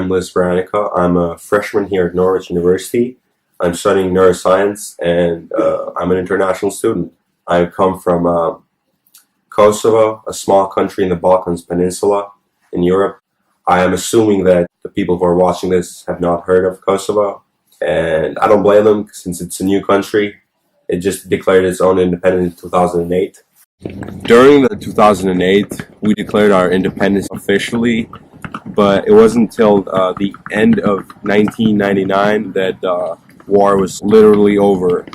I'm Liz Veronica. I'm a freshman here at Norwich University. I'm studying neuroscience and I'm an international student. I come from Kosovo, a small country in the Balkans Peninsula in Europe. I am assuming that the people who are watching this have not heard of Kosovo, and I don't blame them since it's a new country. It just declared its own independence in 2008. During the 2008, we declared our independence officially, but it wasn't until the end of 1999 that the war was literally over.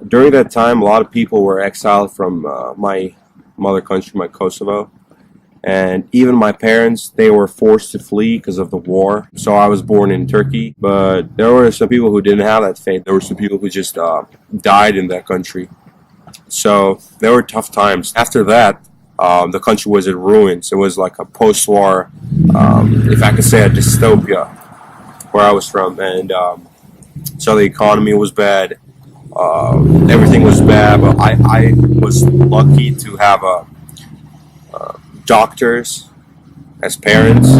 During that time, a lot of people were exiled from my mother country, my Kosovo, and even my parents, they were forced to flee because of the war. So I was born in Turkey, but there were some people who didn't have that fate. There were some people who just died in that country. So there were tough times. After that, the country was in ruins. It was like a post-war, if I could say, a dystopia where I was from, and so the economy was bad. Everything was bad, but I was lucky to have doctors as parents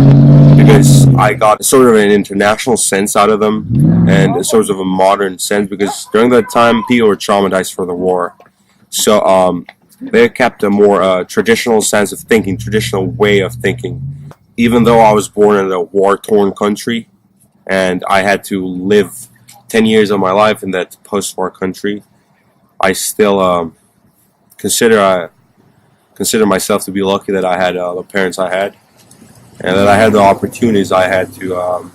because I got sort of an international sense out of them and a sort of a modern sense because during that time people were traumatized for the war. So they kept a more traditional sense of thinking, traditional way of thinking. Even though I was born in a war-torn country and I had to live 10 years of my life in that post-war country, I still consider myself to be lucky that I had the parents I had and that I had the opportunities I had to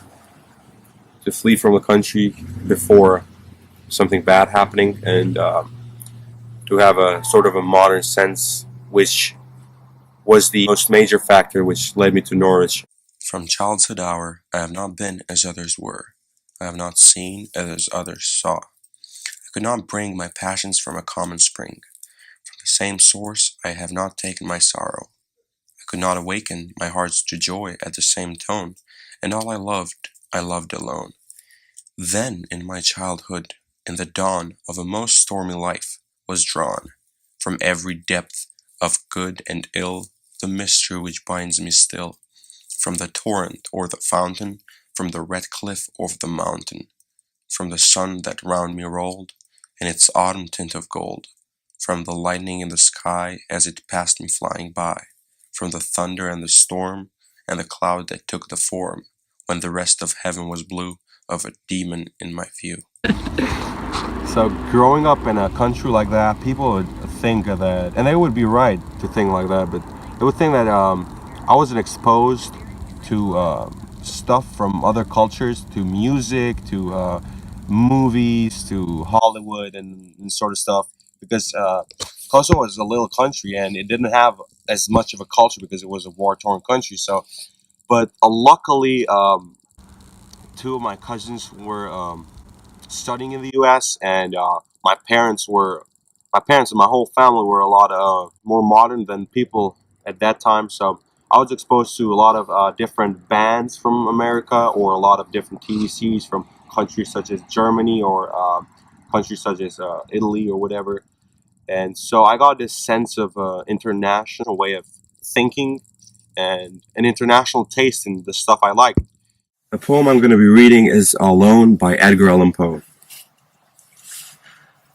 flee from the country before something bad happening and to have a sort of a modern sense, which was the most major factor which led me to Norwich. From childhood hour, I have not been as others were. I have not seen as others saw. I could not bring my passions from a common spring. From the same source, I have not taken my sorrow. I could not awaken my hearts to joy at the same tone, and all I loved alone. Then, in my childhood, in the dawn of a most stormy life, was drawn, from every depth of good and ill, the mystery which binds me still, from the torrent or the fountain, from the red cliff or the mountain, from the sun that round me rolled, in its autumn tint of gold, from the lightning in the sky as it passed me flying by, from the thunder and the storm, and the cloud that took the form, when the rest of heaven was blue, of a demon in my view. So growing up in a country like that, people would think that, and they would be right to think like that, but they would think that I wasn't exposed to stuff from other cultures, to music, to movies, to Hollywood and sort of stuff, because Kosovo was a little country and it didn't have as much of a culture because it was a war-torn country. So, but luckily, two of my cousins were studying in the U.S. and my parents and my whole family were a lot more modern than people at that time. So I was exposed to a lot of different bands from America or a lot of different TV series from countries such as Germany or countries such as Italy or whatever. And so I got this sense of international way of thinking and an international taste in the stuff I like. The poem I'm going to be reading is Alone by Edgar Allan Poe.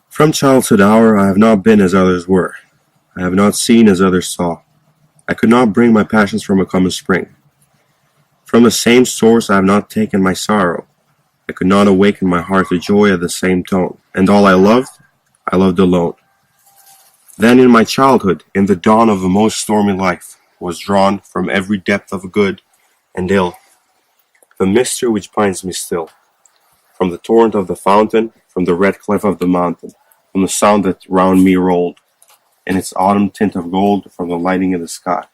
From childhood hour I have not been as others were. I have not seen as others saw. I could not bring my passions from a common spring. From the same source I have not taken my sorrow. I could not awaken my heart to joy at the same tone. And all I loved alone. Then in my childhood, in the dawn of a most stormy life, was drawn from every depth of good and ill the mystery which binds me still, from the torrent of the fountain, from the red cliff of the mountain, from the sound that round me rolled, in its autumn tint of gold, from the lightning in the sky.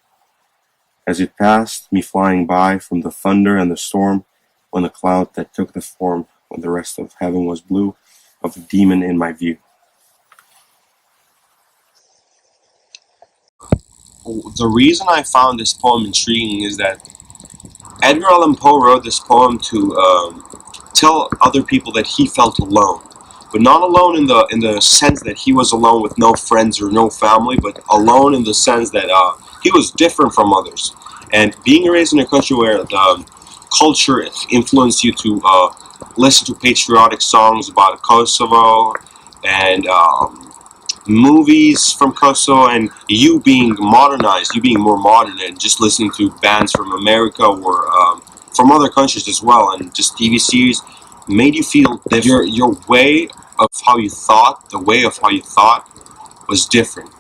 As it passed me flying by, from the thunder and the storm, when the cloud that took the form, when the rest of heaven was blue, of a demon in my view. The reason I found this poem intriguing is that Edgar Allan Poe wrote this poem to tell other people that he felt alone, but not alone in the sense that he was alone with no friends or no family, but alone in the sense that he was different from others. And being raised in a country where the culture influenced you to listen to patriotic songs about Kosovo and movies from Kosovo, and you being modernized, you being more modern and just listening to bands from America or from other countries as well, and just TV series made you feel that your way of how you thought, the way of how you thought was different.